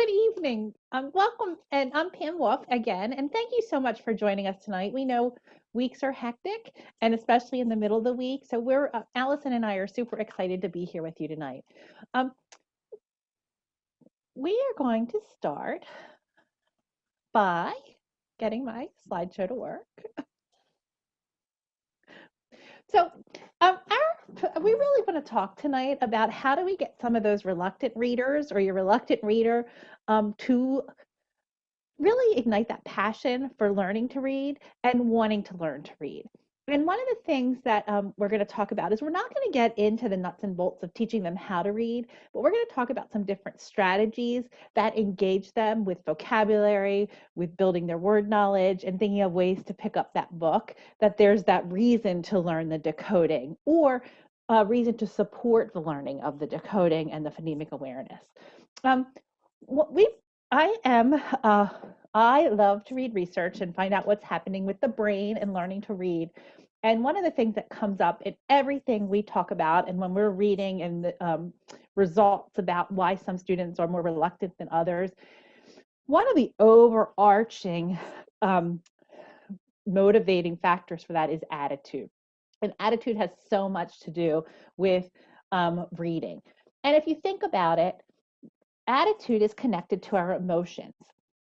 Good evening. Welcome, and I'm Pam Wolf again, and thank you so much for joining us tonight. We know weeks are hectic, and especially in the middle of the week, so Allison and I are super excited to be here with you tonight. Um, we are going to start by getting my slideshow to work. So, we really want to talk tonight about how do we get some of those reluctant readers or your reluctant reader to really ignite that passion for learning to read and wanting to learn to read. And one of the things that we're going to talk about is we're not going to get into the nuts and bolts of teaching them how to read, but we're going to talk about some different strategies that engage them with vocabulary, with building their word knowledge, and thinking of ways to pick up that book, that there's that reason to learn the decoding or a reason to support the learning of the decoding and the phonemic awareness. Um, what we I am I love to read research and find out what's happening with the brain and learning to read. And one of the things that comes up in everything we talk about, and when we're reading and the results about why some students are more reluctant than others, one of the overarching motivating factors for that is attitude. And attitude has so much to do with reading. And if you think about it, attitude is connected to our emotions.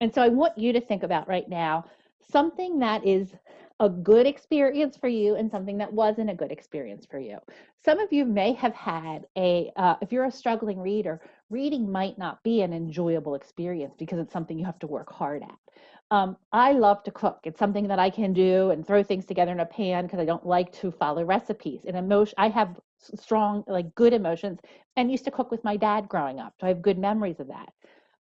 And so I want you to think about right now something that is a good experience for you and something that wasn't a good experience for you. Some of you may have had if you're a struggling reader, reading might not be an enjoyable experience because it's something you have to work hard at. I love to cook. It's something that I can do and throw things together in a pan because I don't like to follow recipes. And I have strong, like good emotions, and used to cook with my dad growing up. So I have good memories of that.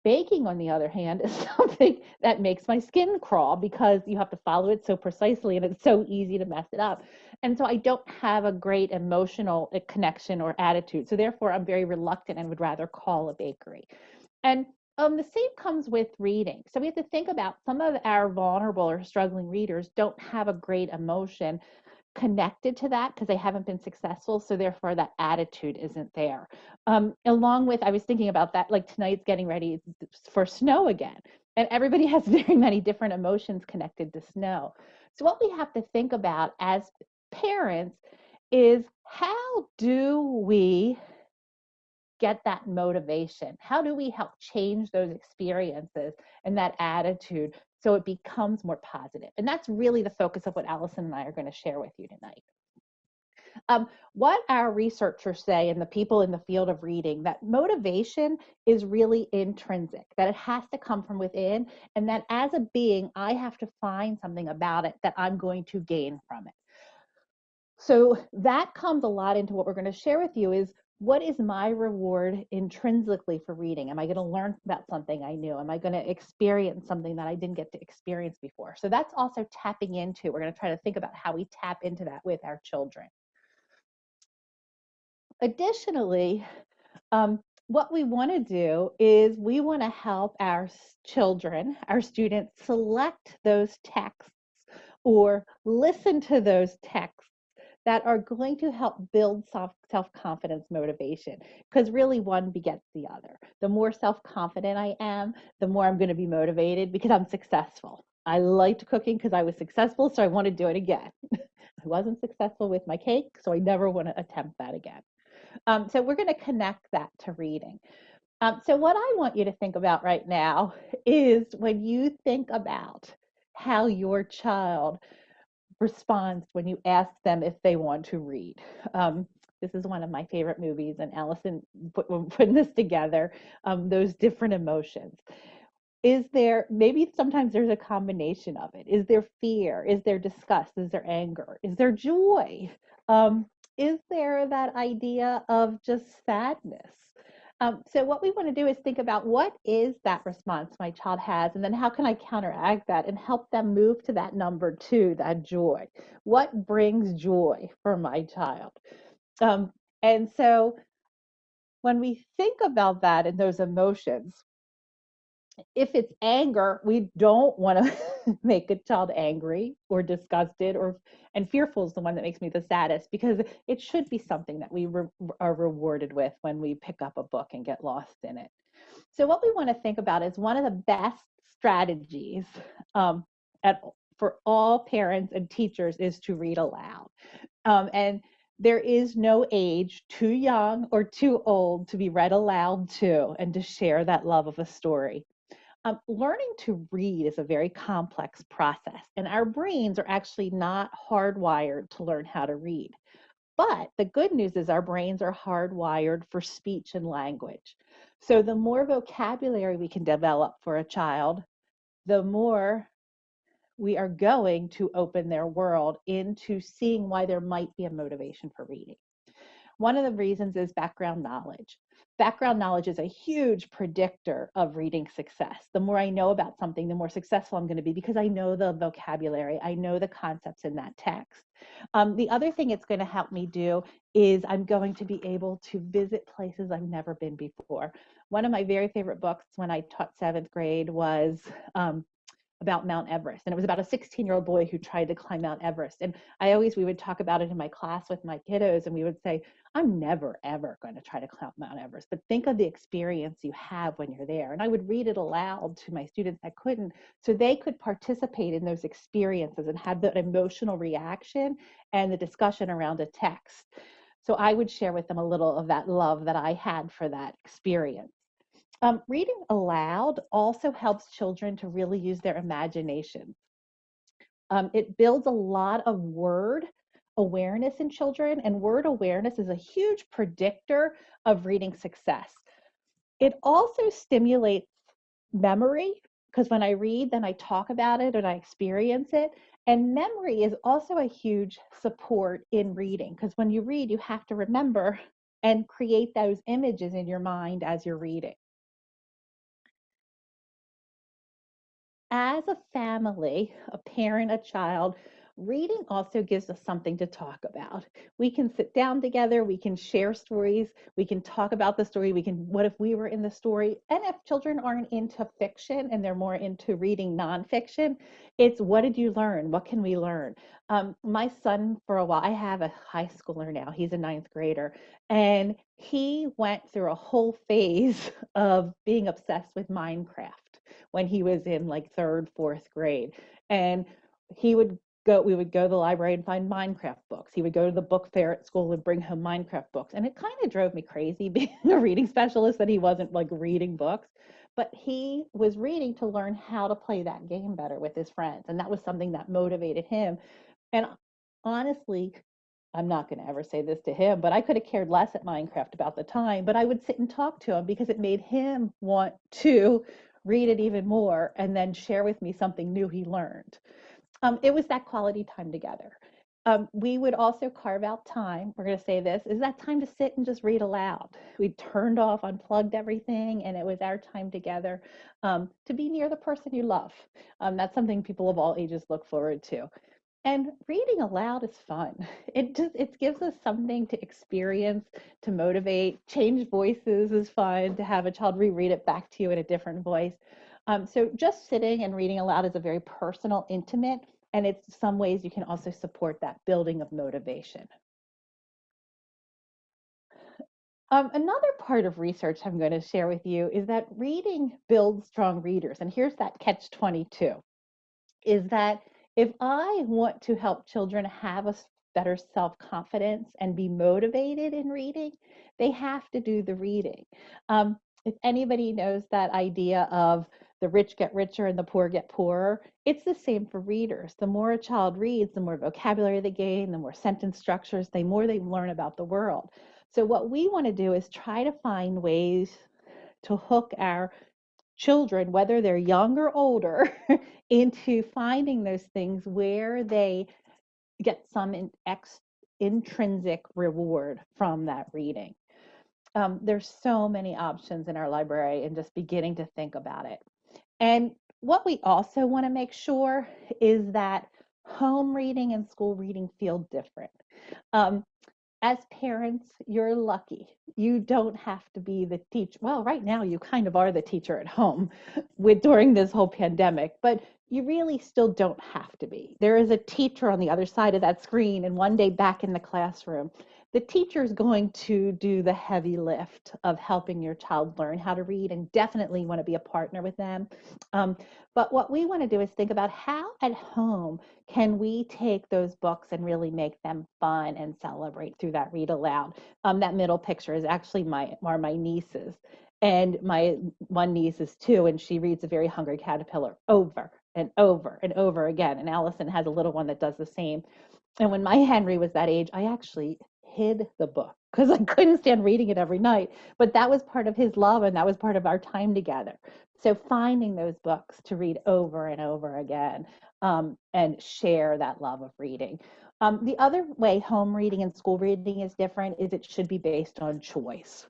Baking, on the other hand, is something that makes my skin crawl because you have to follow it so precisely and it's so easy to mess it up. And so I don't have a great emotional connection or attitude. So therefore, I'm very reluctant and would rather call a bakery. And the same comes with reading. So we have to think about some of our vulnerable or struggling readers don't have a great emotion connected to that because they haven't been successful. So therefore that attitude isn't there. Along with, I was thinking about that, like tonight's getting ready for snow again. And everybody has very many different emotions connected to snow. So what we have to think about as parents is how do we get that motivation? How do we help change those experiences and that attitude so it becomes more positive? And that's really the focus of what Allison and I are going to share with you tonight. What our researchers say and the people in the field of reading, that motivation is really intrinsic, that it has to come from within, and that as a being, I have to find something about it that I'm going to gain from it. So that comes a lot into what we're going to share with you is what is my reward intrinsically for reading? Am I going to learn about something I knew? Am I going to experience something that I didn't get to experience before? So that's also tapping into, we're going to try to think about how we tap into that with our children. Additionally, what we want to do is we want to help our children, our students, select those texts or listen to those texts that are going to help build self-confidence motivation, because really one begets the other. The more self-confident I am, the more I'm going to be motivated because I'm successful. I liked cooking because I was successful, so I want to do it again. I wasn't successful with my cake, so I never want to attempt that again. So we're going to connect that to reading. So what I want you to think about right now is when you think about how your child responds when you ask them if they want to read. This is one of my favorite movies, and Allison putting this together, those different emotions. Is there, maybe sometimes there's a combination of it. Is there fear? Is there disgust? Is there anger? Is there joy? Is there that idea of just sadness? So what we want to do is think about what is that response my child has, and then how can I counteract that and help them move to that number two, that joy. What brings joy for my child? And so when we think about that and those emotions, If it's anger, we don't want to make a child angry or disgusted, or and fearful is the one that makes me the saddest, because it should be something that we are rewarded with when we pick up a book and get lost in it. So what we want to think about is one of the best strategies um, at, for all parents and teachers is to read aloud. And there is no age too young or too old to be read aloud to and to share that love of a story. Learning to read is a very complex process, and our brains are actually not hardwired to learn how to read. But the good news is our brains are hardwired for speech and language. So the more vocabulary we can develop for a child, the more we are going to open their world into seeing why there might be a motivation for reading. One of the reasons is background knowledge. Background knowledge is a huge predictor of reading success. The more I know about something, the more successful I'm going to be, because I know the vocabulary, I know the concepts in that text. The other thing it's going to help me do is I'm going to be able to visit places I've never been before. One of my very favorite books when I taught 7th grade was about Mount Everest. And it was about a 16-year-old boy who tried to climb Mount Everest. And we would talk about it in my class with my kiddos, and we would say, I'm never, ever going to try to climb Mount Everest, but think of the experience you have when you're there. And I would read it aloud to my students that couldn't, so they could participate in those experiences and have the emotional reaction and the discussion around a text. So I would share with them a little of that love that I had for that experience. Reading aloud also helps children to really use their imagination. It builds a lot of word awareness in children, and word awareness is a huge predictor of reading success. It also stimulates memory, because when I read, then I talk about it and I experience it. And memory is also a huge support in reading, because when you read, you have to remember and create those images in your mind as you're reading. As a family, a parent, a child, reading also gives us something to talk about. We can sit down together, we can share stories, we can talk about the story, what if we were in the story? And if children aren't into fiction and they're more into reading nonfiction, it's what did you learn? What can we learn? My son, for a while, I have a high schooler now, he's a 9th grader, and he went through a whole phase of being obsessed with Minecraft when he was in like 3rd, 4th grade. And we would go to the library and find Minecraft books. He would go to the book fair at school and bring home Minecraft books. And it kind of drove me crazy being a reading specialist that he wasn't like reading books. But he was reading to learn how to play that game better with his friends. And that was something that motivated him. And honestly, I'm not going to ever say this to him, but I could have cared less at Minecraft about the time, but I would sit and talk to him because it made him want to read it even more and then share with me something new he learned. It was that quality time together. We would also carve out time. We're going to say this is that time to sit and just read aloud. We turned off, unplugged everything, and it was our time together to be near the person you love. That's something people of all ages look forward to. And reading aloud is fun. It gives us something to experience, to motivate. Change voices is fun, to have a child reread it back to you in a different voice. So just sitting and reading aloud is a very personal, intimate, and it's some ways you can also support that building of motivation. Another part of research I'm going to share with you is that reading builds strong readers. And here's that catch 22, is that if I want to help children have a better self-confidence and be motivated in reading, they have to do the reading. If anybody knows that idea of the rich get richer and the poor get poorer, it's the same for readers. The more a child reads, the more vocabulary they gain, the more sentence structures, the more they learn about the world. So what we want to do is try to find ways to hook our children, whether they're young or older, into finding those things where they get some intrinsic reward from that reading. There's so many options in our library and just beginning to think about it. And what we also want to make sure is that home reading and school reading feel different. as parents, you're lucky. You don't have to be the teacher. Well, right now you kind of are the teacher at home with during this whole pandemic, but you really still don't have to be. There is a teacher on the other side of that screen, and one day back in the classroom, the teacher is going to do the heavy lift of helping your child learn how to read, and definitely want to be a partner with them. Um, but what we want to do is think about how at home can we take those books and really make them fun and celebrate through that read aloud. That middle picture is actually my nieces. And my one niece is 2, and she reads A Very Hungry Caterpillar over and over and over again. And Allison has a little one that does the same. And when my Henry was that age, I actually hid the book because I couldn't stand reading it every night. But that was part of his love, and that was part of our time together. So finding those books to read over and over again, and share that love of reading. The other way home reading and school reading is different is it should be based on choice.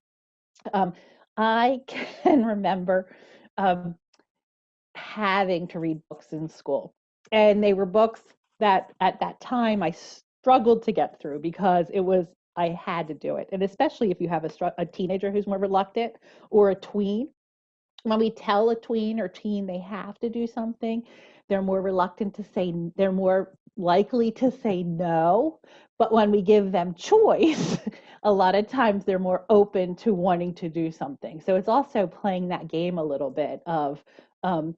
Um, I can remember um, having to read books in school, and they were books that at that time I struggled to get through because I had to do it. And especially if you have a teenager who's more reluctant, or a tween, when we tell a tween or teen they have to do something, they're more reluctant to say, they're more likely to say no. But when we give them choice, a lot of times they're more open to wanting to do something. So it's also playing that game a little bit of, um,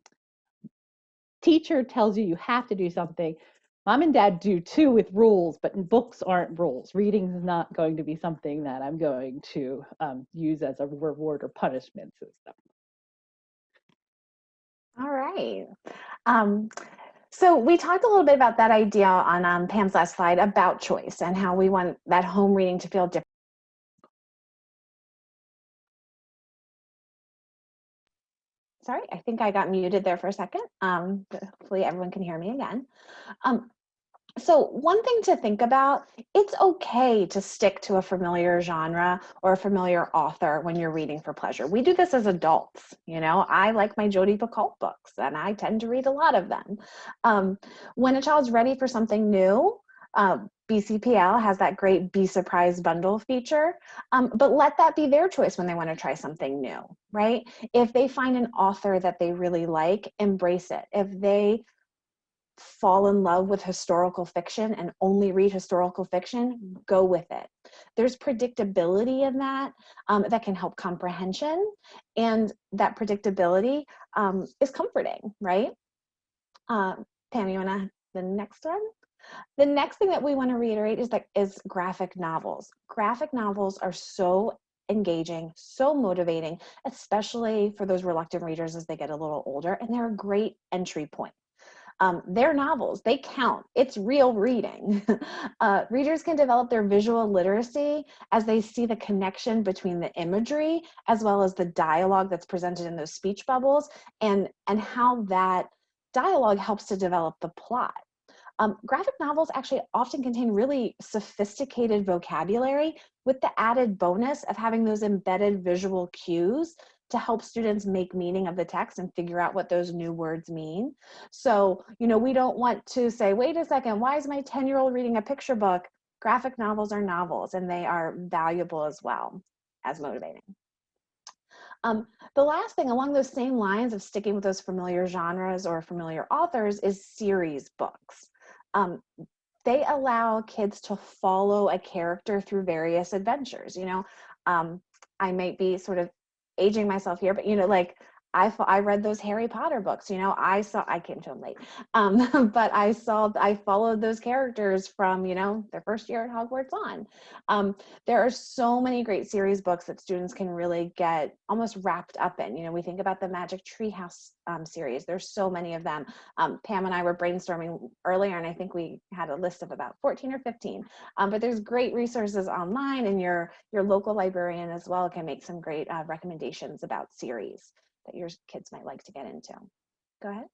teacher tells you you have to do something. Mom and dad do too with rules, but books aren't rules. Reading is not going to be something that I'm going to use as a reward or punishment system. All right. Um, so we talked a little bit about that idea on Pam's last slide about choice and how we want that home reading to feel different. Sorry, I think I got muted there for a second. But hopefully everyone can hear me again. So one thing to think about, it's okay to stick to a familiar genre or a familiar author when you're reading for pleasure. We do this as adults. I like my Jodi Picoult books, and I tend to read a lot of them. When a child's ready for something new, BCPL has that great Be Surprised bundle feature, but let that be their choice when they want to try something new, right? If they find an author that they really like, embrace it. If they fall in love with historical fiction and only read historical fiction, go with it. There's predictability in that that can help comprehension, and that predictability is comforting, right? Pam, you wanna the next one? The next thing that we want to reiterate is graphic novels. Graphic novels are so engaging, so motivating, especially for those reluctant readers as they get a little older, and they're a great entry point. They're novels, they count. It's real reading. Readers can develop their visual literacy as they see the connection between the imagery as well as the dialogue that's presented in those speech bubbles, and how that dialogue helps to develop the plot. Graphic novels actually often contain really sophisticated vocabulary, with the added bonus of having those embedded visual cues to help students make meaning of the text and figure out what those new words mean. So, we don't want to say, wait a second, why is my 10-year-old reading a picture book? Graphic novels are novels, and they are valuable as well as motivating. The last thing along those same lines of sticking with those familiar genres or familiar authors is series books. They allow kids to follow a character through various adventures. I might be sort of aging myself here, but like I read those Harry Potter books. I came to them late, but I followed those characters from their first year at Hogwarts on. There are so many great series books that students can really get almost wrapped up in. We think about the Magic Treehouse series. There's so many of them. Pam and I were brainstorming earlier, and I think we had a list of about 14 or 15. But there's great resources online, and your local librarian as well can make some great recommendations about series that your kids might like to get into. Go ahead.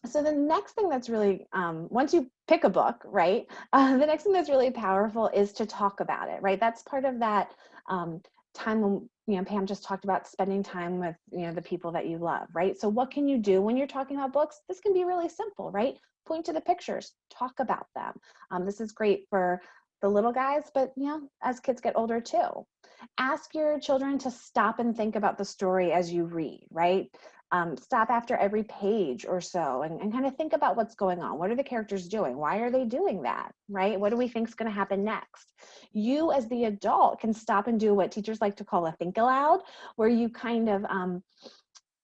So the next thing that's really, once you pick a book, right, the next thing that's really powerful is to talk about it, right? That's part of that time when, Pam just talked about spending time with, the people that you love, right? So what can you do when you're talking about books? This can be really simple, right? Point to the pictures, talk about them. This is great for the little guys, but as kids get older too. Ask your children to stop and think about the story as you read, right? Stop after every page or so and kind of think about what's going on. What are the characters doing? Why are they doing that, right? What do we think is going to happen next? You as the adult can stop and do what teachers like to call a think aloud, where you kind of,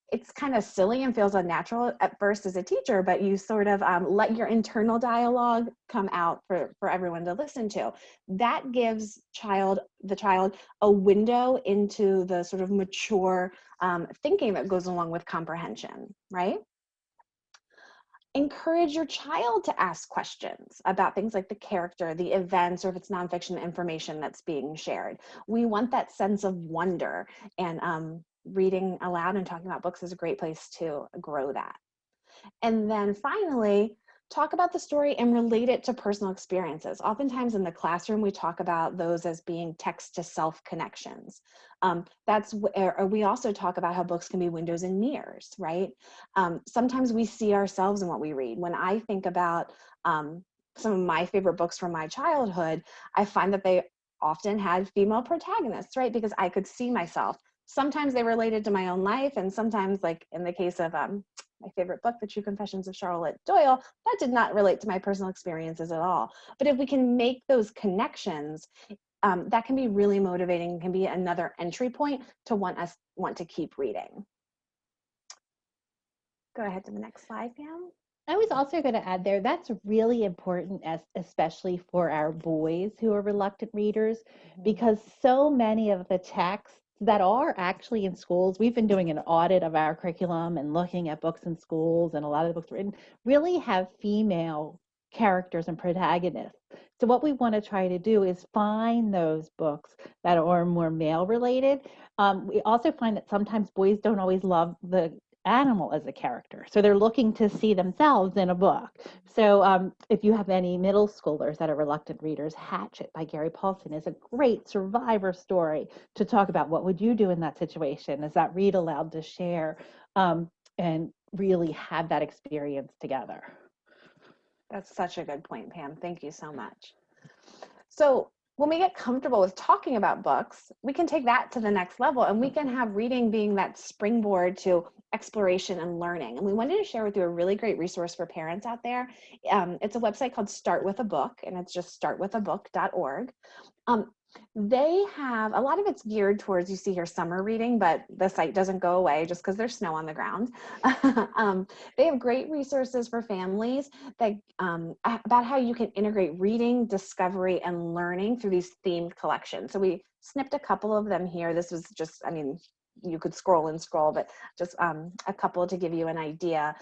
it's kind of silly and feels unnatural at first as a teacher, but you sort of let your internal dialogue come out for everyone to listen to. That gives the child a window into the sort of mature thinking that goes along with comprehension, right? Encourage your child to ask questions about things like the character, the events, or if it's nonfiction information that's being shared. We want that sense of wonder, and reading aloud and talking about books is a great place to grow that. And then finally, talk about the story and relate it to personal experiences. Oftentimes in the classroom, we talk about those as being text to self connections. That's where we also talk about how books can be windows and mirrors, right? Sometimes we see ourselves in what we read. When I think about some of my favorite books from my childhood, I find that they often had female protagonists, right? Because I could see myself. Sometimes they related to my own life, and sometimes, like in the case of my favorite book, The True Confessions of Charlotte Doyle, that did not relate to my personal experiences at all. But if we can make those connections, that can be really motivating, can be another entry point to want to keep reading. Go ahead to the next slide, Pam. I was also going to add there, that's really important, especially for our boys who are reluctant readers, because so many of the texts that are actually in schools, we've been doing an audit of our curriculum and looking at books in schools, and a lot of the books written really have female characters and protagonists. So what we want to try to do is find those books that are more male related. We also find that sometimes boys don't always love the animal as a character, so they're looking to see themselves in a book. So if you have any middle schoolers that are reluctant readers, Hatchet by Gary Paulson is a great survivor story to talk about what would you do in that situation. Is that read aloud to share and really have that experience together. That's such a good point, Pam. Thank you so much. So when we get comfortable with talking about books, we can take that to the next level, and we can have reading being that springboard to exploration and learning. And we wanted to share with you a really great resource for parents out there. It's a website called Start With a Book, and it's just startwithabook.org. They have, a lot of it's geared towards, you see here, summer reading, but the site doesn't go away just because there's snow on the ground. They have great resources for families that about how you can integrate reading, discovery, and learning through these themed collections. So we snipped a couple of them here. This was just, I mean, you could scroll and scroll, but just a couple to give you an idea.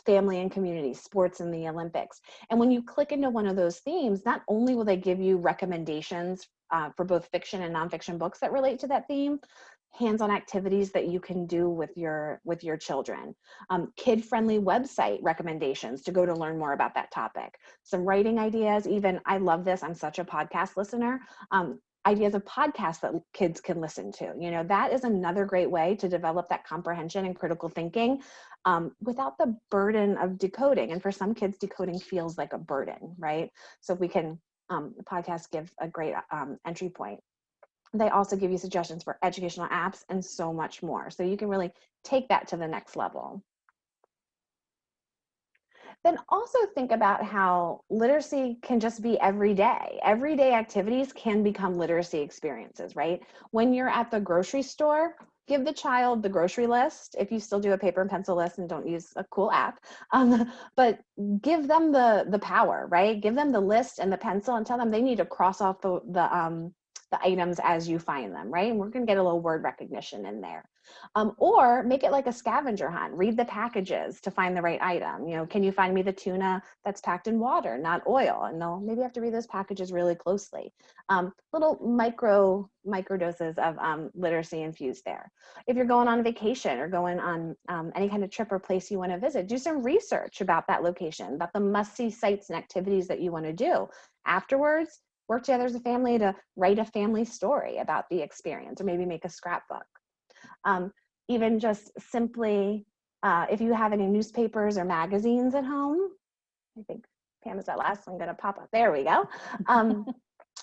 Family and community, sports and the Olympics. And when you click into one of those themes, not only will they give you recommendations for both fiction and nonfiction books that relate to that theme, hands-on activities that you can do with your children, kid-friendly website recommendations to go to learn more about that topic, some writing ideas, even, I love this, I'm such a podcast listener, ideas of podcasts that kids can listen to. You know, that is another great way to develop that comprehension and critical thinking without the burden of decoding. And for some kids, decoding feels like a burden, right? So if we can, the podcast give a great entry point. They also give you suggestions for educational apps and so much more. So you can really take that to the next level. Then also think about how literacy can just be every day. Everyday activities can become literacy experiences, right? When you're at the grocery store, give the child the grocery list, if you still do a paper and pencil list and don't use a cool app, but give them the power, right? Give them the list and the pencil and tell them they need to cross off the items as you find them, right? And we're going to get a little word recognition in there. Or make it like a scavenger hunt. Read the packages to find the right item. You know, can you find me the tuna that's packed in water, not oil? And they'll maybe have to read those packages really closely. Little micro doses of literacy infused there. If you're going on a vacation or going on any kind of trip or place you want to visit, do some research about that location, about the must-see sites and activities that you want to do. Afterwards, work together as a family to write a family story about the experience, or maybe make a scrapbook. Even just simply, if you have any newspapers or magazines at home, I think Pam is that last one going to pop up. There we go.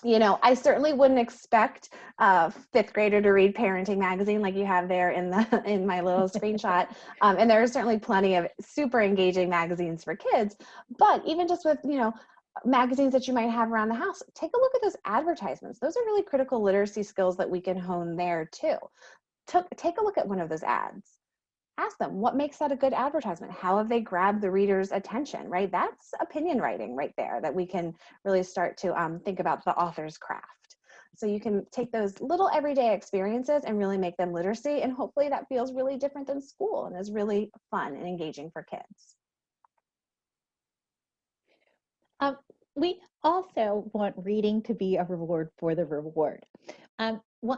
You know, I certainly wouldn't expect a fifth grader to read Parenting Magazine like you have there in the in my little screenshot. And there are certainly plenty of super engaging magazines for kids. But even just with, you know, magazines that you might have around the house, take a look at those advertisements. Those are really critical literacy skills that we can hone there too. Take a look at one of those ads. Ask them, what makes that a good advertisement? How have they grabbed the reader's attention, right? That's opinion writing right there that we can really start to think about the author's craft. So you can take those little everyday experiences and really make them literacy, and hopefully that feels really different than school and is really fun and engaging for kids. We also want reading to be a reward for the reward.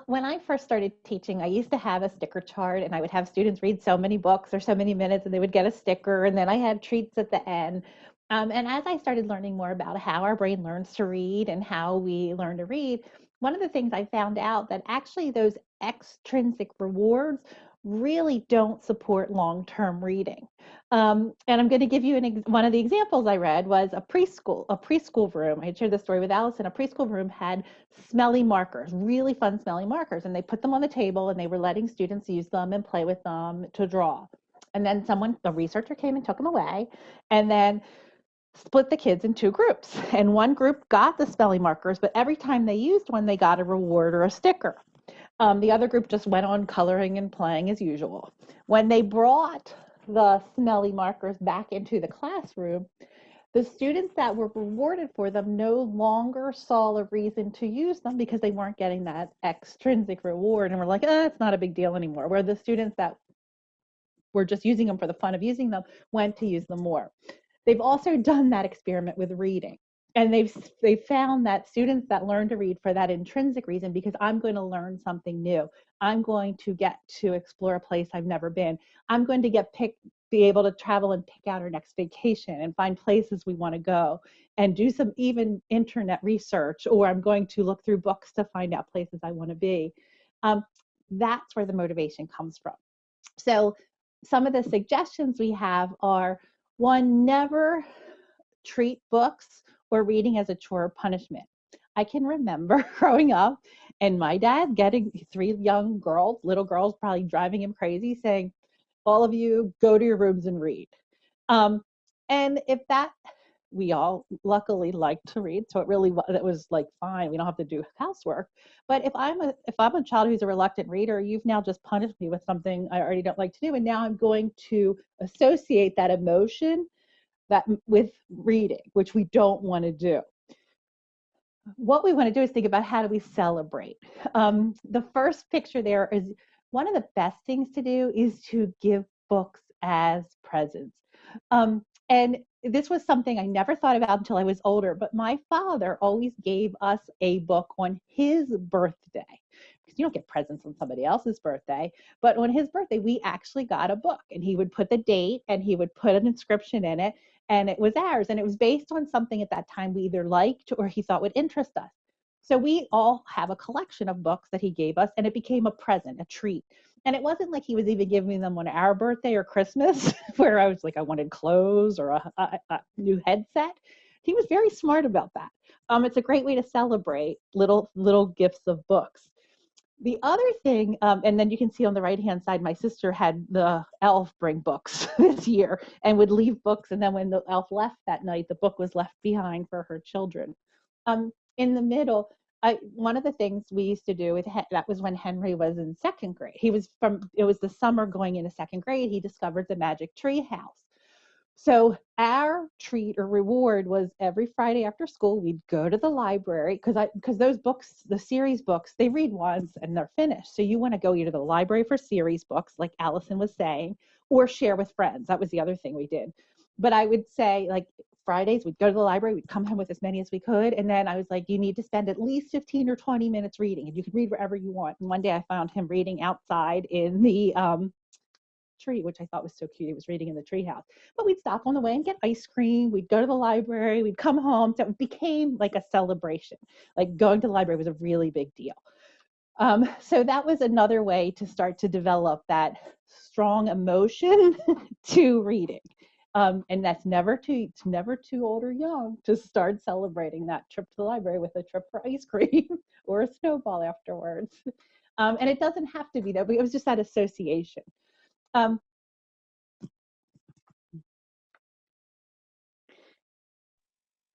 When I first started teaching, I used to have a sticker chart, and I would have students read so many books or so many minutes, and they would get a sticker, and then I had treats at the end. And as I started learning more about how our brain learns to read and how we learn to read, one of the things I found out that actually those extrinsic rewards really don't support long-term reading. And I'm going to give you one of the examples I read was a preschool room. I had shared this story with Allison. A preschool room had smelly markers, really fun smelly markers, and they put them on the table and they were letting students use them and play with them to draw. And then a researcher came and took them away, and then split the kids in two groups. And one group got the smelly markers, but every time they used one, they got a reward or a sticker. The other group just went on coloring and playing as usual. When they brought the smelly markers back into the classroom, the students that were rewarded for them no longer saw a reason to use them because they weren't getting that extrinsic reward and were like, it's not a big deal anymore. Where the students that were just using them for the fun of using them went to use them more. They've also done that experiment with reading. And they've found that students that learn to read for that intrinsic reason, because I'm going to learn something new. I'm going to get to explore a place I've never been. I'm going to be able to travel and pick out our next vacation and find places we want to go and do some even internet research, or I'm going to look through books to find out places I want to be. That's where the motivation comes from. So some of the suggestions we have are, one, never treat books or reading as a chore or punishment. I can remember growing up and my dad getting three little girls, probably driving him crazy, saying, all of you go to your rooms and read. And we all luckily like to read, so it was like fine. We don't have to do housework. But if I'm a child who's a reluctant reader, you've now just punished me with something I already don't like to do, and now I'm going to associate that emotion with reading, which we don't want to do. What we want to do is think about, how do we celebrate? The first picture there is, one of the best things to do is to give books as presents. And this was something I never thought about until I was older, but my father always gave us a book on his birthday. Because you don't get presents on somebody else's birthday, but on his birthday, we actually got a book, and he would put the date and he would put an inscription in it, and it was ours. And it was based on something at that time we either liked or he thought would interest us. So we all have a collection of books that he gave us, and it became a present, a treat. And it wasn't like he was even giving them on our birthday or Christmas, where I was like, I wanted clothes or a new headset. He was very smart about that. It's a great way to celebrate little gifts of books. The other thing, and then you can see on the right-hand side, my sister had the elf bring books this year and would leave books. And then when the elf left that night, the book was left behind for her children. In the middle, one of the things we used to do that was when Henry was in second grade. It was the summer going into second grade, he discovered the Magic Tree House. So our treat or reward was every Friday after school, we'd go to the library, because those books, the series books, they read once and they're finished. So you want to go either to the library for series books, like Allison was saying, or share with friends. That was the other thing we did. But I would say, like, Fridays, we'd go to the library, we'd come home with as many as we could. And then I was like, you need to spend at least 15 or 20 minutes reading, and you can read wherever you want. And one day I found him reading outside in the tree, which I thought was so cute. He was reading in the treehouse. But we'd stop on the way and get ice cream. We'd go to the library. We'd come home. So it became like a celebration. Like, going to the library was a really big deal. So that was another way to start to develop that strong emotion to reading. And that's it's never too old or young to start celebrating that trip to the library with a trip for ice cream or a snowball afterwards. And it doesn't have to be that, but it was just that association. Um,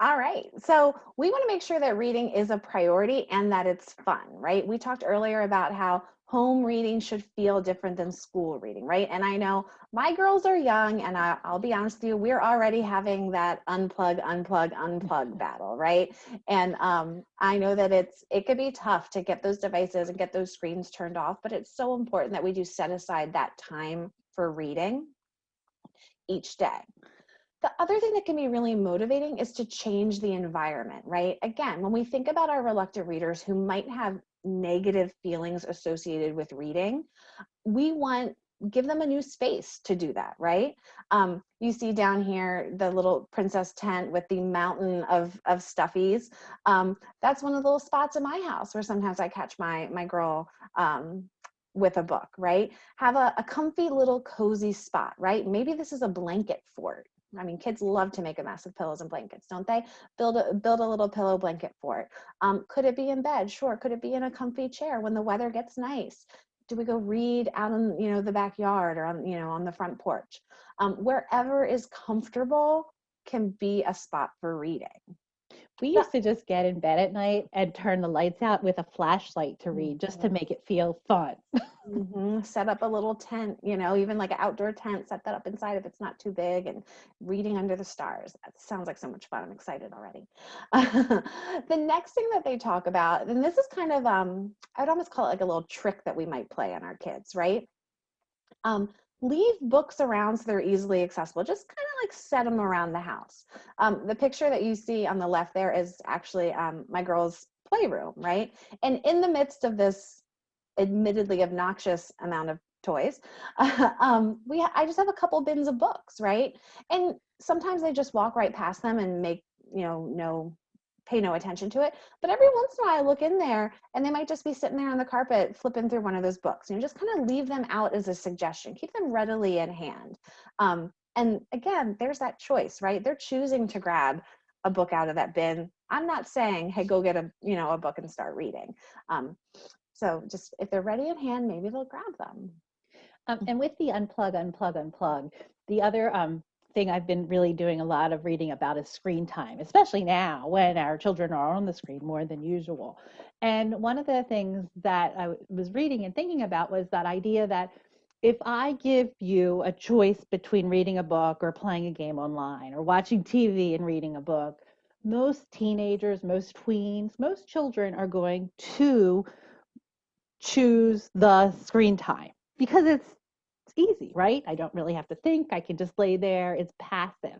All right. So we want to make sure that reading is a priority and that it's fun, right? We talked earlier about how home reading should feel different than school reading, right? And I know my girls are young, and I'll be honest with you, we're already having that unplug battle, right? And I know that it could be tough to get those devices and get those screens turned off, but it's so important that we do set aside that time for reading each day. The other thing that can be really motivating is to change the environment, right? Again, when we think about our reluctant readers who might have negative feelings associated with reading, we want give them a new space to do that, right? You see down here the little princess tent with the mountain of stuffies. That's one of the little spots in my house where sometimes I catch my girl with a book, right? Have a comfy little cozy spot, right? Maybe this is a blanket fort. I mean, kids love to make a mess of pillows and blankets, don't they? Build a little pillow blanket fort. Could it be in bed? Sure. Could it be in a comfy chair when the weather gets nice? Do we go read out in the backyard or on the front porch? Wherever is comfortable can be a spot for reading. we used to just get in bed at night and turn the lights out with a flashlight to read, just to make it feel fun. Set up a little tent, even like an outdoor tent, set that up inside if it's not too big, and reading under the stars. That sounds like so much fun. I'm excited already. The next thing that they talk about, and this is kind of, I'd almost call it like a little trick that we might play on our kids, right? Leave books around so they're easily accessible. Just kind of like set them around the house. The picture that you see on the left there is actually my girl's playroom, right? And in the midst of this admittedly obnoxious amount of toys, I just have a couple bins of books, right? And sometimes they just walk right past them and make pay no attention to it. But every once in a while I look in there and they might just be sitting there on the carpet flipping through one of those books. Just kind of leave them out as a suggestion. Keep them readily in hand. And again, there's that choice, right? They're choosing to grab a book out of that bin. I'm not saying, hey, go get a book and start reading. So just if they're ready at hand, maybe they'll grab them. And with the unplug, the other thing I've been really doing a lot of reading about is screen time, especially now when our children are on the screen more than usual. And one of the things that I was reading and thinking about was that idea that if I give you a choice between reading a book or playing a game online or watching TV and reading a book, most teenagers, most tweens, most children are going to choose the screen time because it's easy, right? I don't really have to think. I can just lay there. It's passive.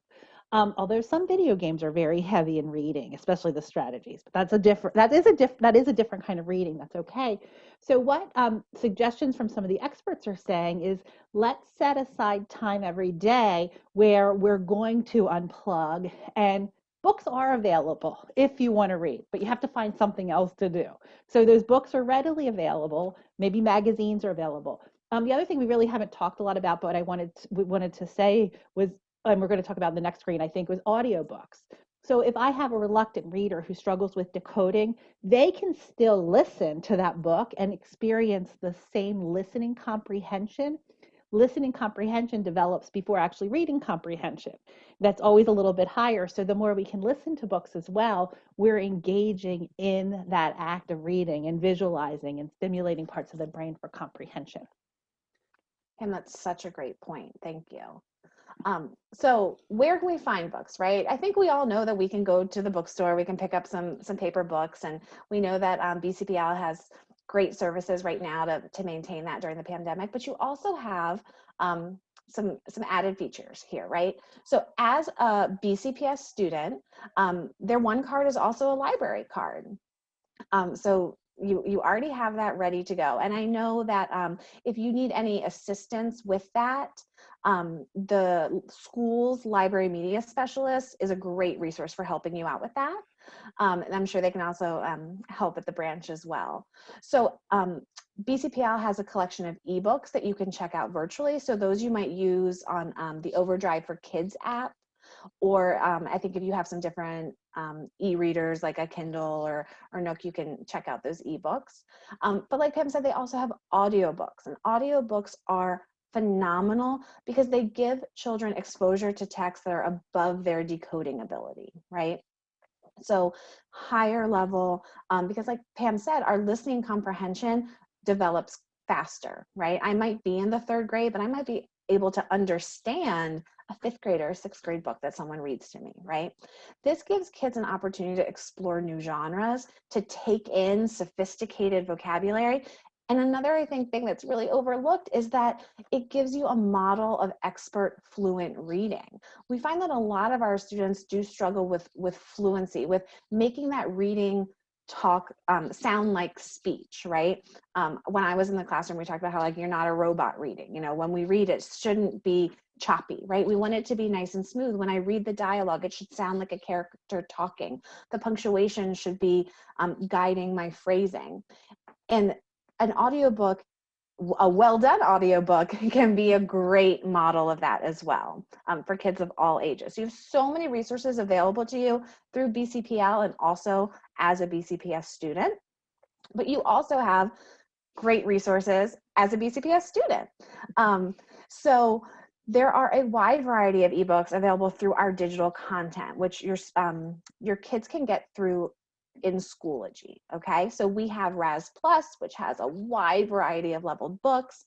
Although some video games are very heavy in reading, especially the strategies, but that is a different kind of reading. That's okay. So what suggestions from some of the experts are saying is let's set aside time every day where we're going to unplug, and books are available if you want to read, but you have to find something else to do. So those books are readily available. Maybe magazines are available. The other thing we really haven't talked a lot about, but we wanted to say was, and we're going to talk about in the next screen, I think, was audiobooks. So if I have a reluctant reader who struggles with decoding, they can still listen to that book and experience the same listening comprehension. Listening comprehension develops before actually reading comprehension. That's always a little bit higher. So the more we can listen to books as well, we're engaging in that act of reading and visualizing and stimulating parts of the brain for comprehension. And that's such a great point. Thank you. So where can we find books, right? I think we all know that we can go to the bookstore, we can pick up some paper books, and we know that BCPL has great services right now to maintain that during the pandemic, but you also have some added features here, right? So as a BCPS student, their one card is also a library card. So you already have that ready to go. And I know that if you need any assistance with that, the school's library media specialist is a great resource for helping you out with that. And I'm sure they can also help at the branch as well. So BCPL has a collection of ebooks that you can check out virtually. So those you might use on the Overdrive for Kids app, or I think if you have some different e-readers like a Kindle or Nook, you can check out those ebooks. But like Pam said, they also have audiobooks, and audiobooks are phenomenal because they give children exposure to texts that are above their decoding ability, right? So higher level, because like Pam said, our listening comprehension develops faster, right? I might be in the 3rd grade, but I might be able to understand a 5th grade or a 6th grade book that someone reads to me, right? This gives kids an opportunity to explore new genres, to take in sophisticated vocabulary. And another, I think, thing that's really overlooked is that it gives you a model of expert fluent reading. We find that a lot of our students do struggle with fluency, with making that reading talk sound like speech, right? When I was in the classroom, we talked about how like you're not a robot reading. You know, when we read, it shouldn't be choppy, right? We want it to be nice and smooth. When I read the dialogue, it should sound like a character talking. The punctuation should be guiding my phrasing. And an audiobook, a well-done audiobook, can be a great model of that as well, for kids of all ages. You have so many resources available to you through BCPL and also as a BCPS student, but you also have great resources as a BCPS student. So there are a wide variety of ebooks available through our digital content, which your kids can get through in Schoology, okay? So we have Raz Plus, which has a wide variety of leveled books.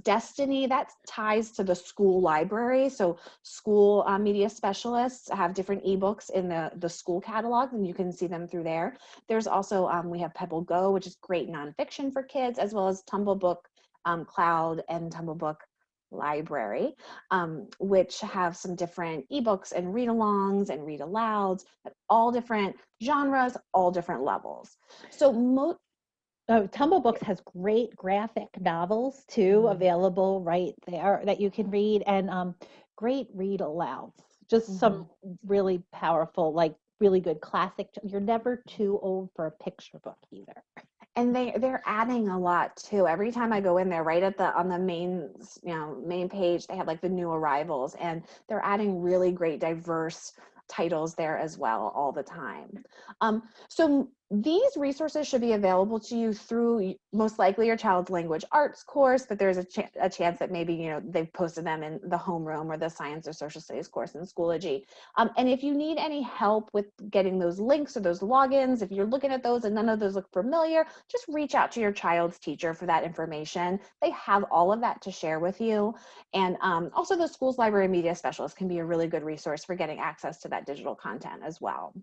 Destiny, that ties to the school library. So school media specialists have different ebooks in the school catalog, and you can see them through there. There's also, we have Pebble Go, which is great nonfiction for kids, as well as Tumblebook Cloud and Tumblebook Library, which have some different ebooks and read-alongs and read-alouds, all different genres, all different levels. So Tumblebooks has great graphic novels too available right there that you can read, and great read alouds. Just some really powerful, like really good classic. You're never too old for a picture book either. And they're adding a lot too. Every time I go in there, right at on the main page, they have like the new arrivals, and they're adding really great diverse titles there as well all the time. So these resources should be available to you through most likely your child's language arts course, but there's a chance that maybe they've posted them in the homeroom or the science or social studies course in Schoology. And if you need any help with getting those links or those logins, if you're looking at those and none of those look familiar, just reach out to your child's teacher for that information. They have all of that to share with you. And also the school's library media specialist can be a really good resource for getting access to that digital content as well.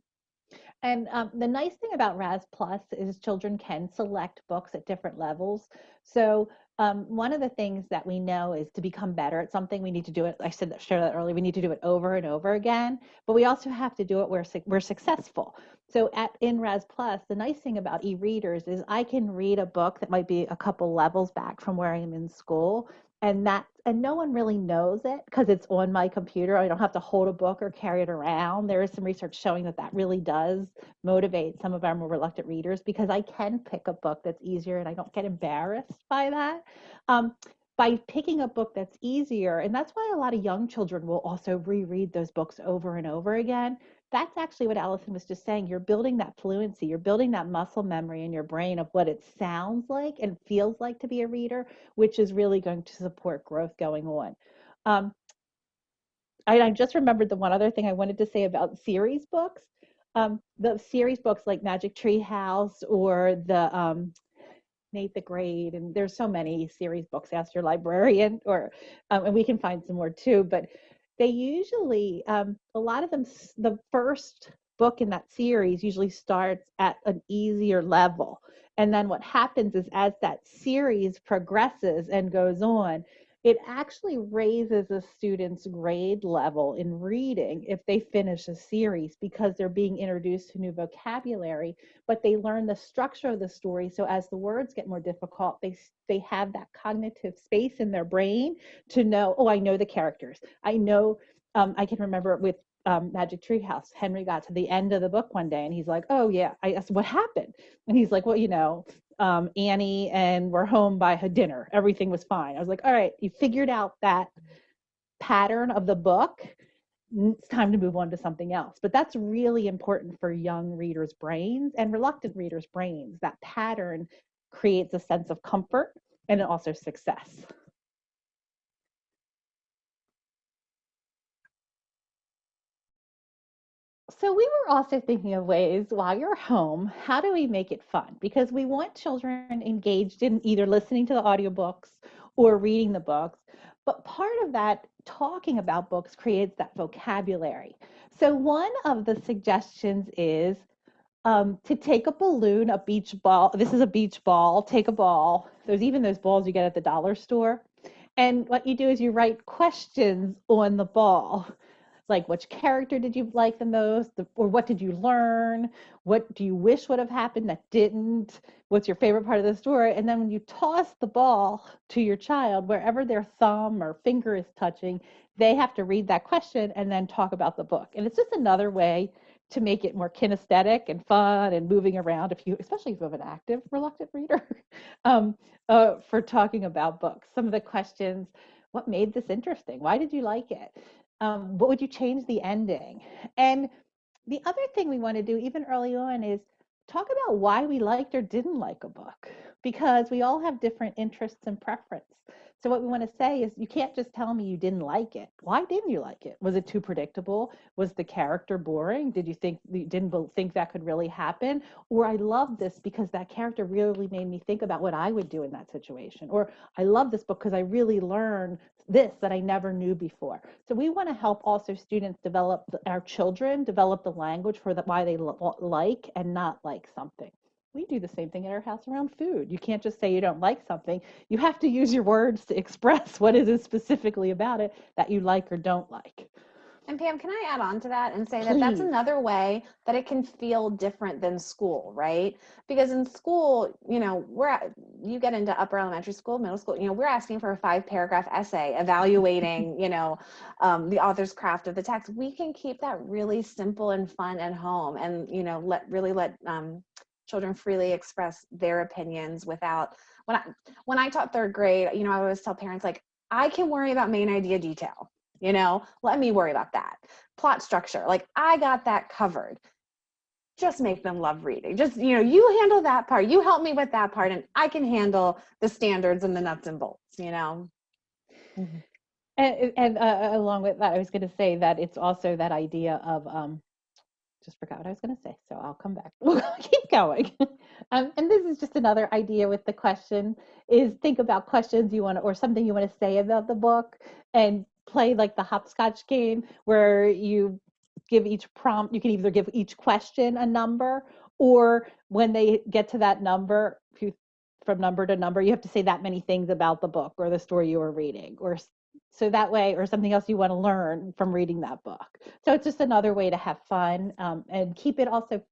And the nice thing about Raz Plus is children can select books at different levels. So one of the things that we know is to become better at something, we need to do it. I shared that earlier. We need to do it over and over again, but we also have to do it where we're successful. So in Raz Plus, the nice thing about e-readers is I can read a book that might be a couple levels back from where I am in school, and no one really knows it because it's on my computer. I don't have to hold a book or carry it around. There is some research showing that really does motivate some of our more reluctant readers, because I can pick a book that's easier and I don't get embarrassed by that. By picking a book that's easier, and that's why a lot of young children will also reread those books over and over again. That's actually what Allison was just saying. You're building that fluency, you're building that muscle memory in your brain of what it sounds like and feels like to be a reader, which is really going to support growth going on. I just remembered the one other thing I wanted to say about series books. The series books like Magic Tree House or the Nate the Great, and there's so many series books. Ask your librarian, and we can find some more too. But they usually, a lot of them, the first book in that series usually starts at an easier level, and then what happens is as that series progresses and goes on, it actually raises a student's grade level in reading if they finish a series, because they're being introduced to new vocabulary, but they learn the structure of the story. So as the words get more difficult, they have that cognitive space in their brain to know, oh, I know the characters. I know, I can remember with Magic Tree House. Henry got to the end of the book one day and he's like, oh yeah. I asked, what happened? And he's like, well, Annie and we're home by dinner. Everything was fine. I was like, all right, you figured out that pattern of the book. It's time to move on to something else. But that's really important for young readers' brains and reluctant readers' brains. That pattern creates a sense of comfort and also success. So we were also thinking of ways while you're home, how do we make it fun? Because we want children engaged in either listening to the audiobooks or reading the books. But part of that talking about books creates that vocabulary. So one of the suggestions is to take a balloon, a beach ball. This is a beach ball. Take a ball. There's even those balls you get at the dollar store. And what you do is you write questions on the ball, like which character did you like the most, or what did you learn, what do you wish would have happened that didn't, what's your favorite part of the story. And then when you toss the ball to your child, wherever their thumb or finger is touching, they have to read that question and then talk about the book. And it's just another way to make it more kinesthetic and fun and moving around, if you, especially if you have an active reluctant reader, for talking about books. Some of the questions: what made this interesting? Why did you like it? What would you change the ending? And the other thing we want to do even early on is talk about why we liked or didn't like a book, because we all have different interests and preference. So what we want to say is, you can't just tell me you didn't like it. Why didn't you like it? Was it too predictable? Was the character boring? Did you didn't think that could really happen? Or I love this because that character really made me think about what I would do in that situation. Or I love this book because I really learned this that I never knew before. So we want to help also students develop, our children develop the language for why they like and not like something. We do the same thing at our house around food. You can't just say you don't like something. You have to use your words to express what it is specifically about it that you like or don't like. And Pam, can I add on to that and say that that's Please. another way that it can feel different than school, right? Because in school, you get into upper elementary school, middle school, we're asking for a 5-paragraph essay evaluating, the author's craft of the text. We can keep that really simple and fun at home, and let children freely express their opinions without. When I taught 3rd grade, I always tell parents, like, I can worry about main idea detail. Let me worry about that. Plot structure, like, I got that covered. Just make them love reading. Just, you handle that part. You help me with that part, and I can handle the standards and the nuts and bolts, Mm-hmm. And along with that, I was going to say that it's also that idea of, just forgot what I was going to say, so I'll come back. We'll keep going. And this is just another idea with the question, is think about questions you want to, or something you want to say about the book, and play like the hopscotch game, where you give each prompt, you can either give each question a number, or when they get to that number, from number to number, you have to say that many things about the book or the story you were reading, or so that way, or something else you want to learn from reading that book. So it's just another way to have fun, and keep it also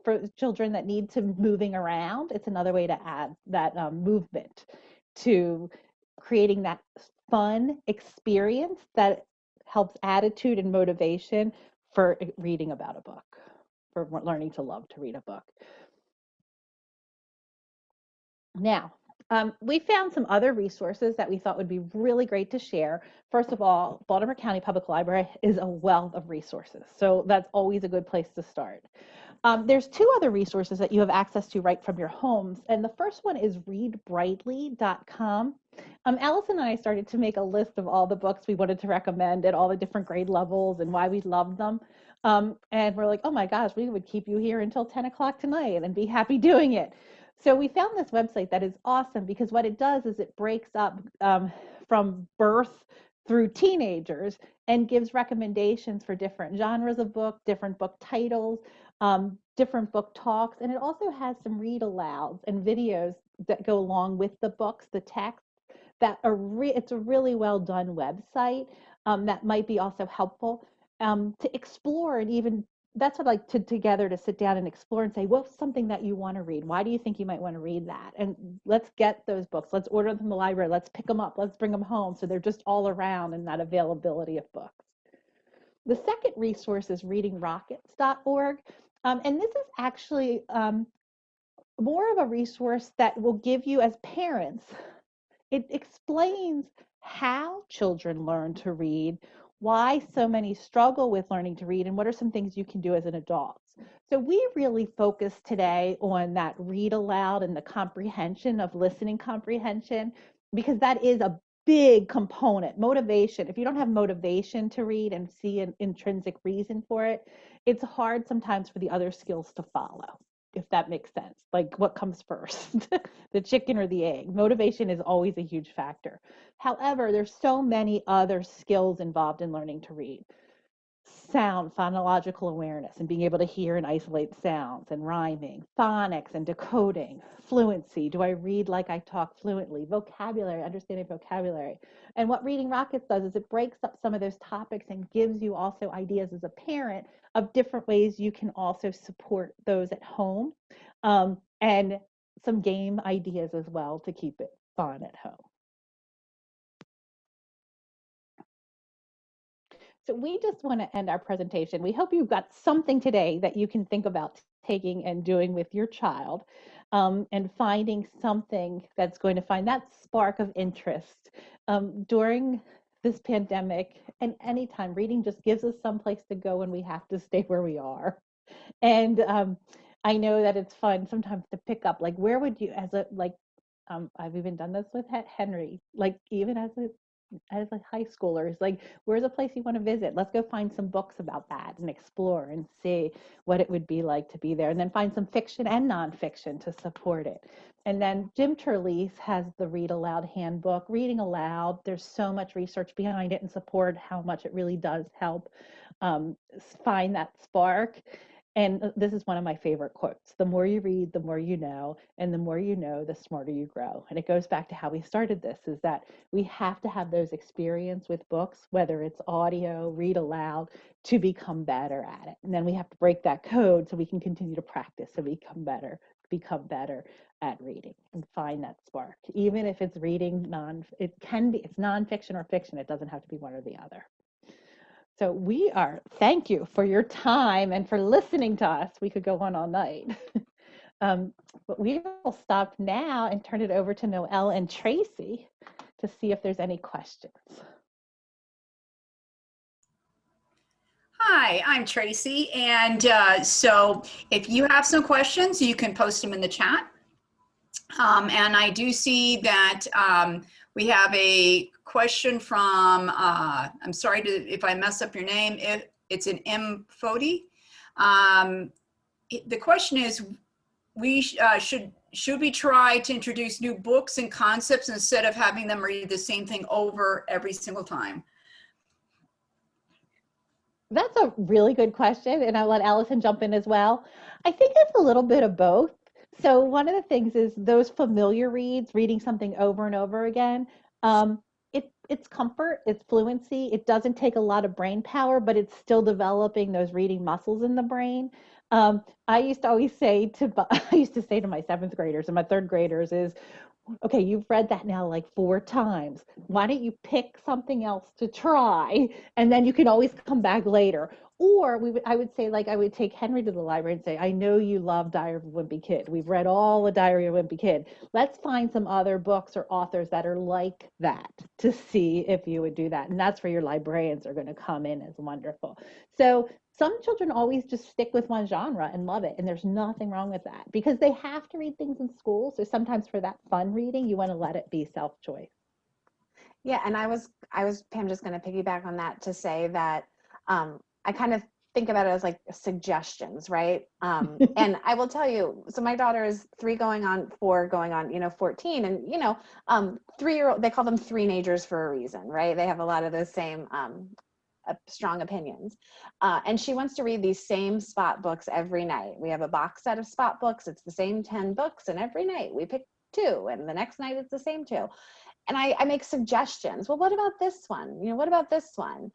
for children that need to moving around. It's another way to add that movement to creating that fun experience that helps attitude and motivation for reading about a book, for learning to love to read a book. Now, we found some other resources that we thought would be really great to share. First of all, Baltimore County Public Library is a wealth of resources, so that's always a good place to start. There's 2 other resources that you have access to right from your homes, and the first one is readbrightly.com. Allison and I started to make a list of all the books we wanted to recommend at all the different grade levels and why we loved them. And we're like, oh my gosh, we would keep you here until 10 o'clock tonight and be happy doing it. So we found this website that is awesome, because what it does is it breaks up from birth through teenagers and gives recommendations for different genres of book, different book titles, different book talks. And it also has some read alouds and videos that go along with the books, the text, that are it's a really well done website that might be also helpful to explore. And even that's what I like to together to sit down and explore and say, what's something that you want to read? Why do you think you might want to read that? And let's get those books. Let's order them from the library. Let's pick them up. Let's bring them home. So they're just all around in that availability of books. The second resource is readingrockets.org. And this is actually more of a resource that will give you, as parents, it explains how children learn to read, why so many struggle with learning to read, and what are some things you can do as an adult. So we really focus today on that read aloud and the comprehension of listening comprehension, because that is a big component. Motivation. If you don't have motivation to read and see an intrinsic reason for it, it's hard sometimes for the other skills to follow, if that makes sense. Like, what comes first, the chicken or the egg? Motivation is always a huge factor. However, there's so many other skills involved in learning to read. Sound, phonological awareness, and being able to hear and isolate sounds, and rhyming, phonics and decoding, fluency. Do I read like I talk fluently? Vocabulary, understanding vocabulary. And what Reading Rockets does is it breaks up some of those topics and gives you also ideas as a parent of different ways you can also support those at home, and some game ideas as well to keep it fun at home. So we just want to end our presentation. We hope you've got something today that you can think about taking and doing with your child, and finding something that's going to find that spark of interest. During this pandemic and anytime, reading just gives us some place to go when we have to stay where we are. And I know that it's fun sometimes to pick up, like, where would you, as a, like, I've even done this with Henry, like, even as a high schooler, is like, where's a place you want to visit? Let's go find some books about that and explore and see what it would be like to be there, and then find some fiction and nonfiction to support it. And then Jim Turlise has the Read Aloud handbook, Reading Aloud. There's so much research behind it and support how much it really does help find that spark. And this is one of my favorite quotes: the more you read, the more you know, and the more you know, the smarter you grow. And it goes back to how we started this, is that we have to have those experience with books, whether it's audio, read aloud, to become better at it. And then we have to break that code so we can continue to practice and become better at reading and find that spark. Even if it's reading it's nonfiction or fiction. It doesn't have to be one or the other. So thank you for your time and for listening to us. We could go on all night. But we will stop now and turn it over to Noelle and Tracy to see if there's any questions. Hi, I'm Tracy. And so if you have some questions, you can post them in the chat. And I do see that we have a question from, I'm sorry if I mess up your name, it's an M. Fody. The question is, should we try to introduce new books and concepts instead of having them read the same thing over every single time? That's a really good question, and I'll let Allison jump in as well. I think it's a little bit of both. So one of the things is those familiar reads, reading something over and over again. It's comfort, it's fluency. It doesn't take a lot of brain power, but it's still developing those reading muscles in the brain. I used to say to my 7th graders and my 3rd graders is, okay, you've read that now like 4 times. Why don't you pick something else to try, and then you can always come back later. Or I would say, like, I would take Henry to the library and say, I know you love Diary of a Wimpy Kid. We've read all the Diary of a Wimpy Kid. Let's find some other books or authors that are like that to see if you would do that. And that's where your librarians are going to come in as wonderful. So some children always just stick with one genre and love it. And there's nothing wrong with that, because they have to read things in school. So sometimes for that fun reading, you want to let it be self-choice. Yeah, and I was Pam, just going to piggyback on that to say that I kind of think about it as like suggestions, right? And I will tell you, so my daughter is 3 going on 4, going on, 14, and 3-year-old, they call them 3-nagers for a reason, right? They have a lot of those same strong opinions. And she wants to read these same spot books every night. We have a box set of spot books. It's the same 10 books, and every night we pick 2, and the next night it's the same 2. And I make suggestions. Well, what about this one? What about this one?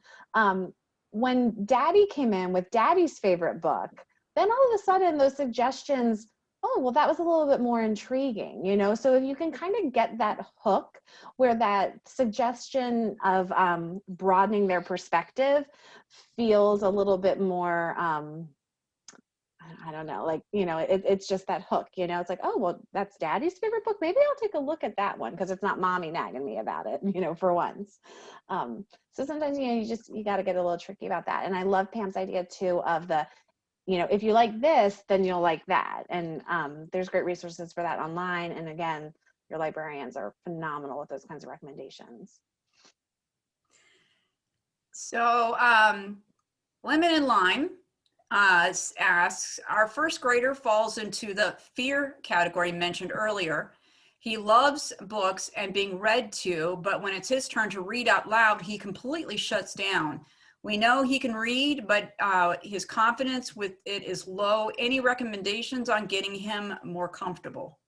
When Daddy came in with Daddy's favorite book, then all of a sudden those suggestions oh, well, that was a little bit more intriguing, you know? So if you can kind of get that hook where that suggestion of broadening their perspective feels a little bit more, I don't know, like, you know, it's just that hook, you know, it's like, oh, well, that's daddy's favorite book. Maybe I'll take a look at that one because it's not mommy nagging me about it, you know, for once. So sometimes, you know, you got to get a little tricky about that. And I love Pam's idea too of the, you know, if you like this, then you'll like that. And there's great resources for that online. And again, your librarians are phenomenal with those kinds of recommendations. So Lemon and Lime asks, our first grader falls into the fear category mentioned earlier. He loves books and being read to, but when it's his turn to read out loud, he completely shuts down. We know he can read, but his confidence with it is low. Any recommendations on getting him more comfortable?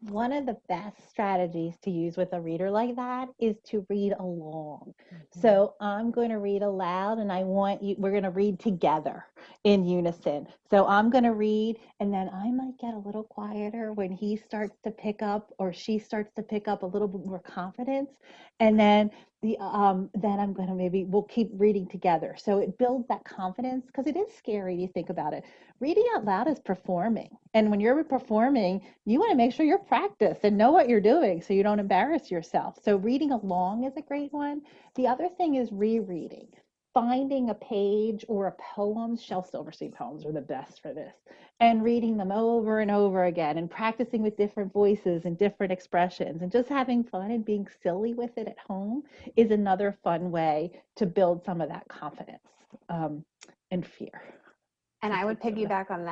One of the best strategies to use with a reader like that is to read along. So I'm going to read aloud and we're going to read together in unison. So I'm going to read and then I might get a little quieter when he starts to pick up or she starts to pick up a little bit more confidence. And then then I'm going to we'll keep reading together. So it builds that confidence because it is scary. You think about it. Reading out loud is performing. And when you're performing, you want to make sure you're practiced and know what you're doing so you don't embarrass yourself. So reading along is a great one. The other thing is rereading. Finding a page or a poem, Shel Silverstein poems are the best for this, and reading them over and over again and practicing with different voices and different expressions and just having fun and being silly with it at home is another fun way to build some of that confidence and fear. And I would piggyback on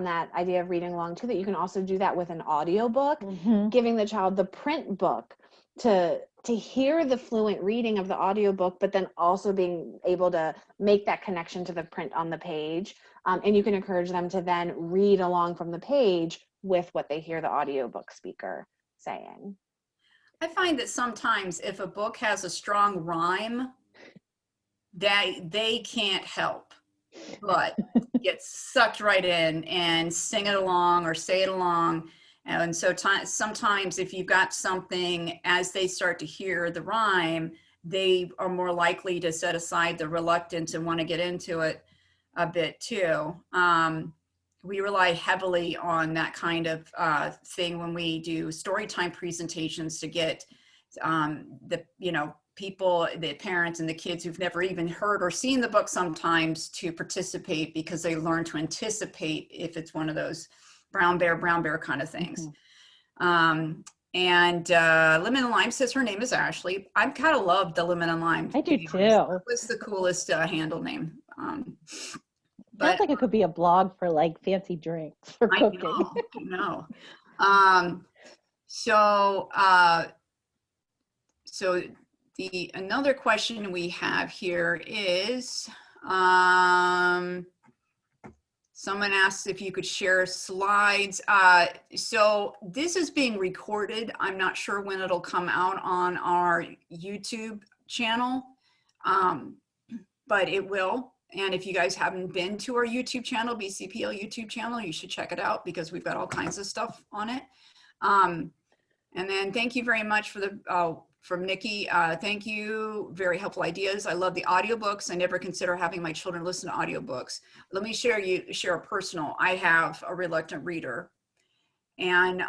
that idea of reading along too, that you can also do that with an audiobook, giving the child the print book to hear the fluent reading of the audiobook, but then also being able to make that connection to the print on the page. And you can encourage them to then read along from the page with what they hear the audiobook speaker saying. I find that sometimes if a book has a strong rhyme, they can't help but get sucked right in and sing it along or say it along. And so sometimes if you've got something, as they start to hear the rhyme, they are more likely to set aside the reluctance and want to get into it a bit too. We rely heavily on that kind of thing when we do story time presentations to get people, the parents and the kids who've never even heard or seen the book sometimes to participate because they learn to anticipate if it's one of those brown bear kind of things. And Lemon and Lime says her name is Ashley. I kind of love the Lemon and Lime. I do too. What's the coolest handle name? Sounds like it could be a blog for like fancy drinks for cooking. I know. So another question we have here is, someone asks if you could share slides. So this is being recorded. I'm not sure when it'll come out on our YouTube channel, but it will. And if you guys haven't been to our YouTube channel, BCPL YouTube channel, you should check it out because we've got all kinds of stuff on it. And then thank you very much for from Nikki. Thank you, very helpful ideas. I love the audiobooks. I never consider having my children listen to audiobooks. Let me share a personal. I have a reluctant reader and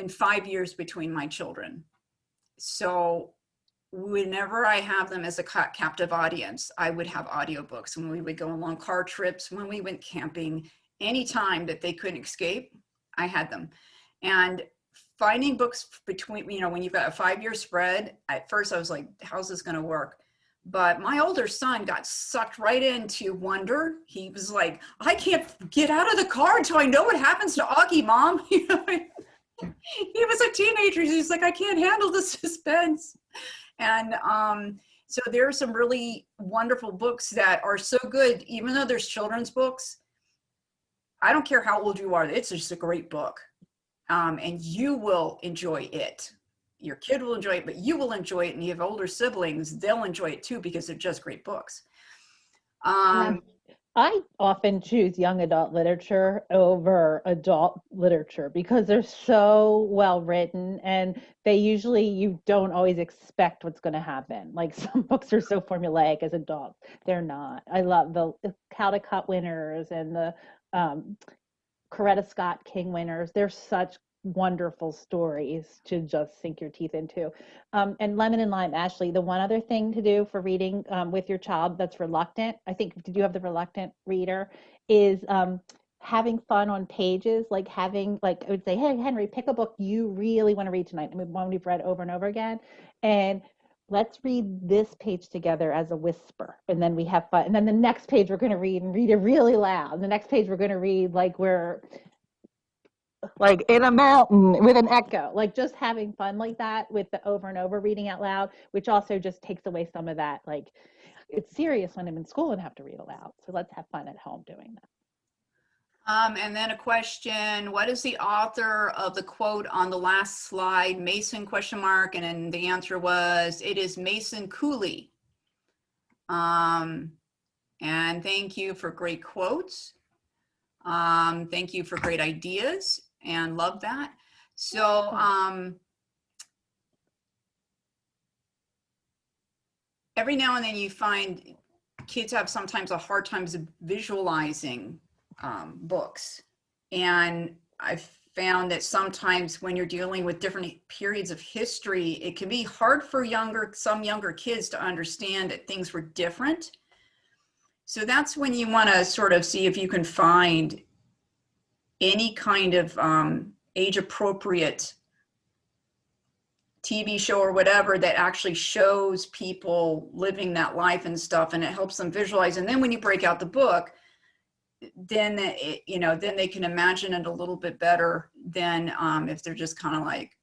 5 years between my children. So whenever I have them as a captive audience, I would have audiobooks when we would go on long car trips, when we went camping, anytime that they couldn't escape, I had them. And finding books between, when you've got a 5-year spread, at first I was like, how's this going to work? But my older son got sucked right into Wonder. He was like, I can't get out of the car until I know what happens to Augie, Mom. He was a teenager. He's like, I can't handle the suspense. And so there are some really wonderful books that are so good, even though there's children's books. I don't care how old you are. It's just a great book. And you will enjoy it. Your kid will enjoy it, but you will enjoy it. And you have older siblings, they'll enjoy it too because they're just great books. I often choose young adult literature over adult literature because they're so well written, and they usually, you don't always expect what's going to happen. Like some books are so formulaic as adults. They're not. I love the Caldecott winners and the um, Coretta Scott King winners. They're such wonderful stories to just sink your teeth into. And Lemon and Lime, Ashley, the one other thing to do for reading with your child that's reluctant, I think, did you have the reluctant reader, is having fun on pages, like having, like, I would say, hey, Henry, pick a book you really want to read tonight. I mean, one we've read over and over again. And let's read this page together as a whisper, and then we have fun, and then the next page we're going to read and read it really loud, and the next page we're going to read like we're like in a mountain with an echo, like just having fun like that with the over and over reading out loud, which also just takes away some of that, like, it's serious when I'm in school and have to read aloud, so let's have fun at home doing that. And then a question, what is the author of the quote on the last slide? Mason ? And then the answer was, it is Mason Cooley. And thank you for great quotes. Thank you for great ideas, and love that. So every now and then you find kids have sometimes a hard time visualizing books. And I've found that sometimes when you're dealing with different periods of history, it can be hard for some younger kids to understand that things were different. So that's when you want to sort of see if you can find any kind of age-appropriate TV show or whatever that actually shows people living that life and stuff, and it helps them visualize. And then when you break out the book, then then they can imagine it a little bit better than if they're just kind of like,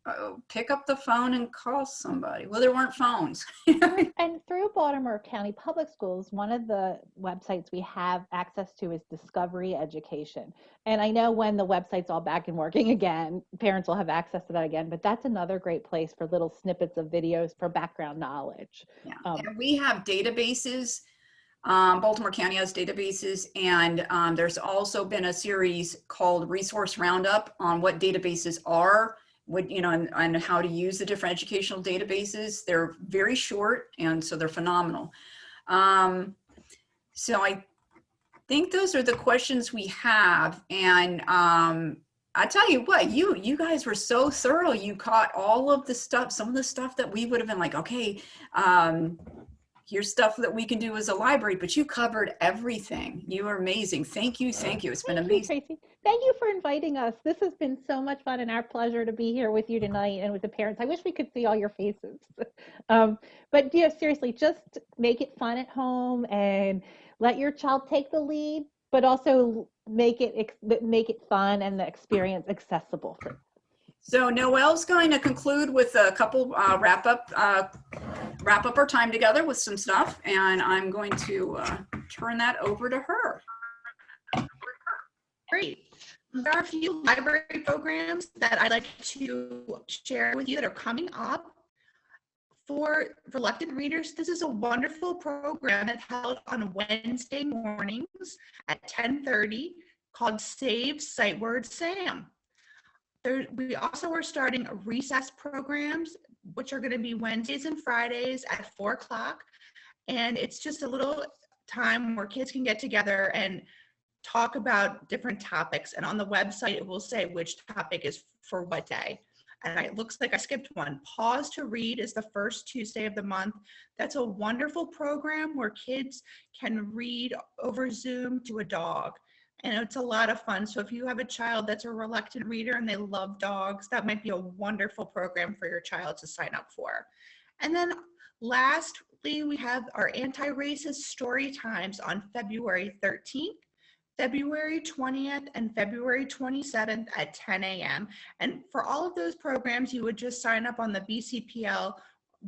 oh, pick up the phone and call somebody. Well, there weren't phones. And through Baltimore County Public Schools, one of the websites we have access to is Discovery Education. And I know when the website's all back and working again, parents will have access to that again, but that's another great place for little snippets of videos for background knowledge. Yeah. And we have databases. Baltimore County has databases, and there's also been a series called Resource Roundup on what databases are, and how to use the different educational databases. They're very short, and so they're phenomenal. So I think those are the questions we have. And I tell you what, you guys were so thorough. You caught all of the stuff, some of the stuff that we would have been like, okay, here's stuff that we can do as a library, but you covered everything. You are amazing. Thank you. Thank you. It's been amazing. Tracy. Thank you for inviting us. This has been so much fun, and our pleasure to be here with you tonight and with the parents. I wish we could see all your faces. But seriously, just make it fun at home and let your child take the lead, but also make it fun and the experience accessible for them. So Noelle's going to conclude with a couple wrap up our time together with some stuff, and I'm going to turn that over to her. Great. There are a few library programs that I'd like to share with you that are coming up. For reluctant readers, this is a wonderful program that's held on Wednesday mornings at 10:30 called Save Sight Word Sam. We also are starting recess programs, which are going to be Wednesdays and Fridays at 4 o'clock. And it's just a little time where kids can get together and talk about different topics. And on the website, it will say which topic is for what day. And it looks like I skipped one. Pause to Read is the first Tuesday of the month. That's a wonderful program where kids can read over Zoom to a dog. And it's a lot of fun. So if you have a child that's a reluctant reader and they love dogs, that might be a wonderful program for your child to sign up for. And then lastly, we have our anti-racist story times on February 13th, February 20th, and February 27th at 10 a.m. And for all of those programs, you would just sign up on the BCPL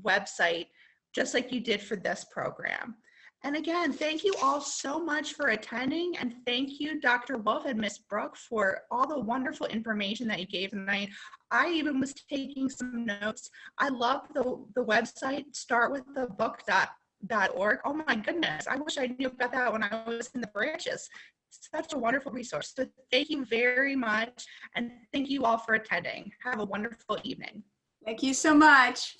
website, just like you did for this program. And again, thank you all so much for attending, and thank you, Dr. Wolf and Ms. Brooke, for all the wonderful information that you gave tonight. I even was taking some notes. I love the website, startwiththebook.org. Aloud.org. Oh my goodness, I wish I knew about that when I was in the branches. Such a wonderful resource. So thank you very much, and thank you all for attending. Have a wonderful evening. Thank you so much.